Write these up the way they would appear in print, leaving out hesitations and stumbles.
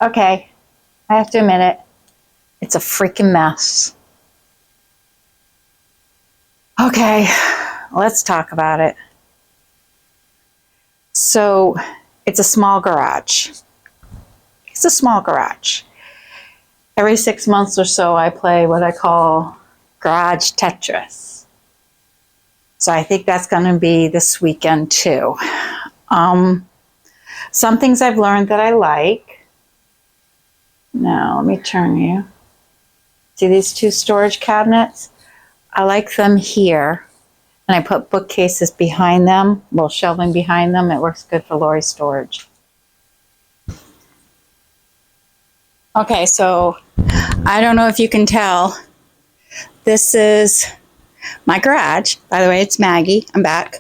Okay, I have to admit it. It's a freaking mess. Okay, let's talk about it. So, it's a small garage. It's a small garage. Every 6 months or so, I play what I call garage Tetris. So I think that's going to be this weekend too. Some things I've learned that I like. Now, let me turn you. See these two storage cabinets? I like them here. And I put bookcases behind them, well, shelving behind them. It works good for Lori's storage. Okay, so I don't know if you can tell. This is my garage. By the way, it's Maggie. I'm back.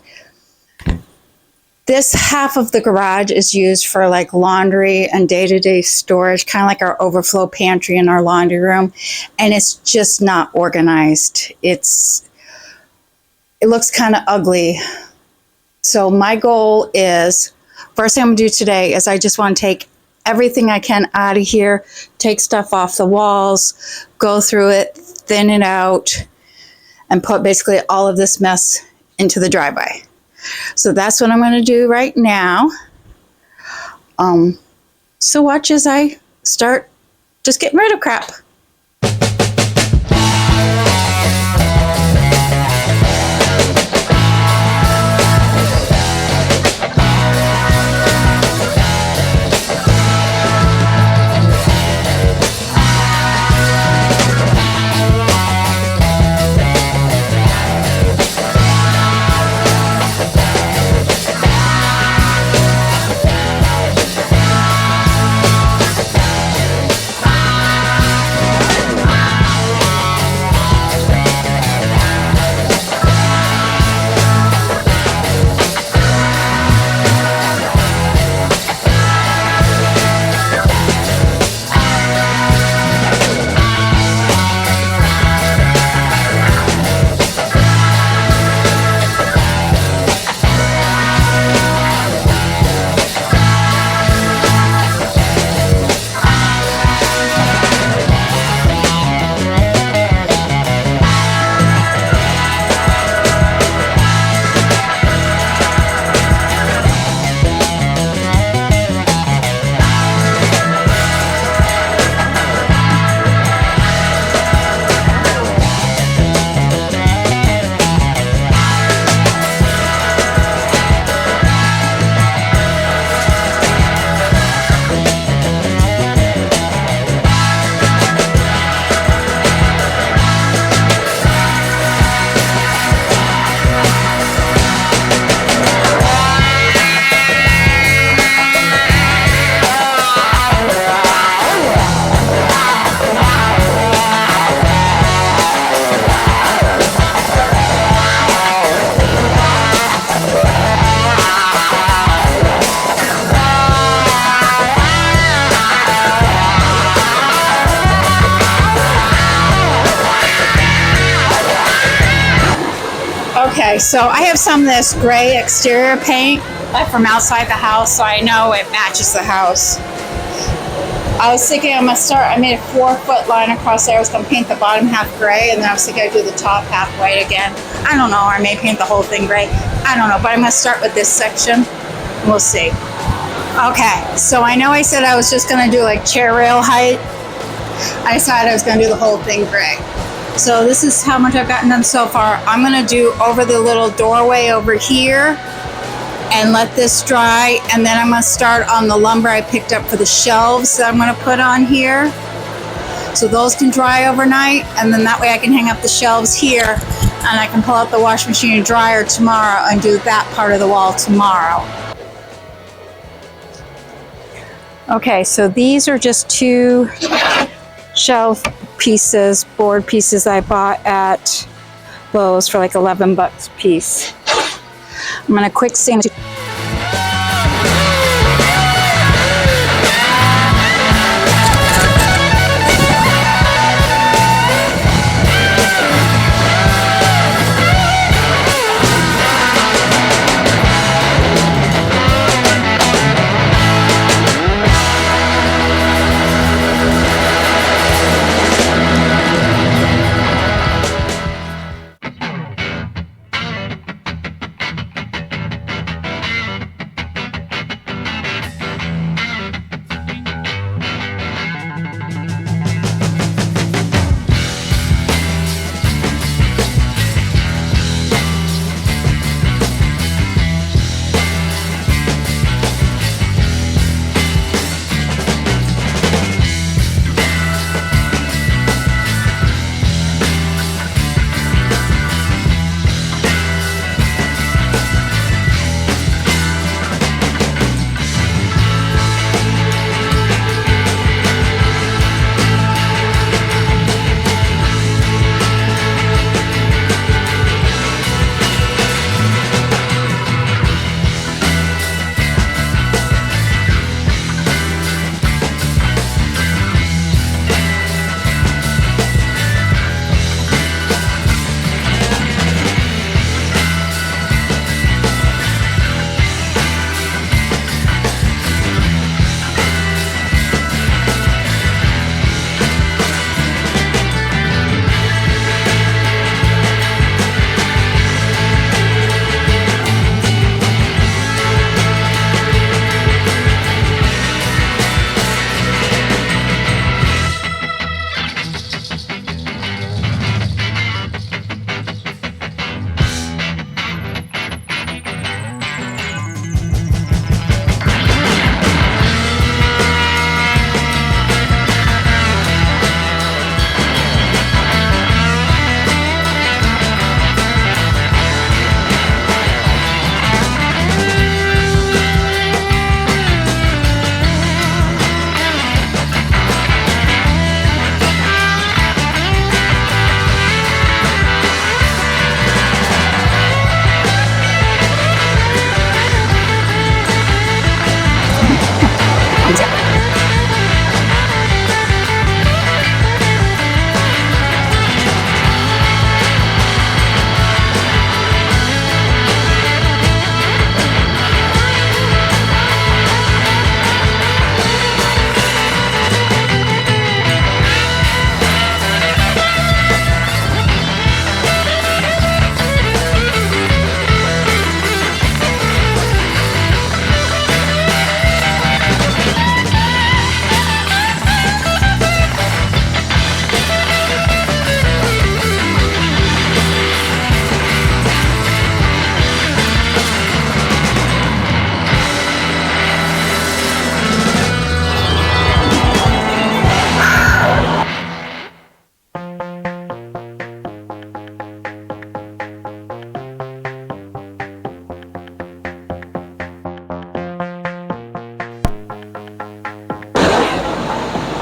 This half of the garage is used for like laundry and day-to-day storage, kind of like our overflow pantry in our laundry room. And it's just not organized. It looks kind of ugly. So my goal is, first thing I'm gonna do today is I just want to take everything I can out of here, take stuff off the walls, go through it, thin it out, and put basically all of this mess into the driveway. So that's what I'm going to do right now. So watch as I start just getting rid of crap. Okay, so I have some of this gray exterior paint from outside the house, so I know it matches the house. I was thinking I'm going to start, I made a 4-foot line across there. I was going to paint the bottom half gray, and then I was thinking I'd do the top half white again. I don't know, or I may paint the whole thing gray. I don't know, but I'm going to start with this section. We'll see. Okay, so I know I said I was just going to do like chair rail height. I decided I was going to do the whole thing gray. So this is how much I've gotten done so far. I'm going to do over the little doorway over here and let this dry, and then I'm going to start on the lumber I picked up for the shelves that I'm going to put on here. So those can dry overnight, and then that way I can hang up the shelves here, and I can pull out the washing machine and dryer tomorrow and do that part of the wall tomorrow. Okay, so these are just 2 shelf pieces, board pieces I bought at Lowe's for like 11 bucks a piece. I'm gonna quick sand.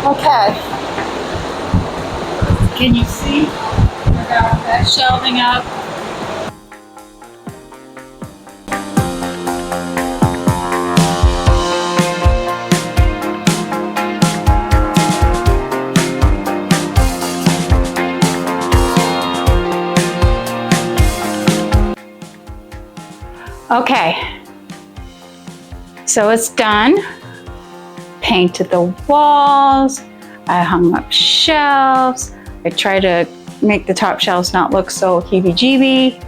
Okay. Can you see? I got that shelving up. Okay, so it's done. Painted the walls, I hung up shelves, I try to make the top shelves not look so heebie-jeebie.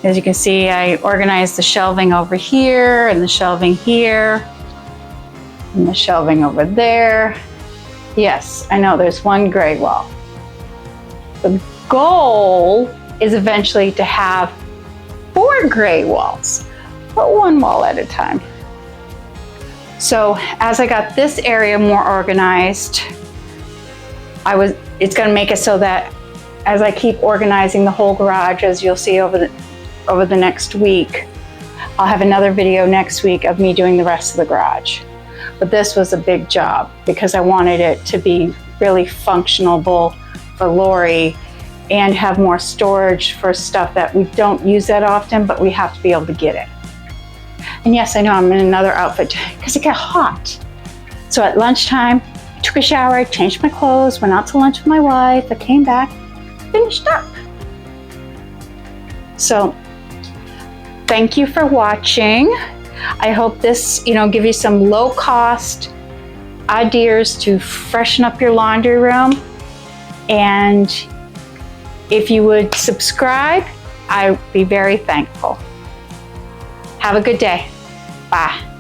As you can see, I organized the shelving over here and the shelving here and the shelving over there. Yes, I know there's one gray wall. The goal is eventually to have 4 gray walls, but 1 wall at a time. So as I got this area more organized, it's gonna make it so that as I keep organizing the whole garage, as you'll see over the next week, I'll have another video next week of me doing the rest of the garage. But this was a big job because I wanted it to be really functional for Lori and have more storage for stuff that we don't use that often, but we have to be able to get it. And yes, I know I'm in another outfit because it got hot. So at lunchtime, I took a shower, changed my clothes, went out to lunch with my wife, I came back, finished up. So thank you for watching. I hope this, give you some low cost ideas to freshen up your laundry room. And if you would subscribe, I'd be very thankful. Have a good day. Bye.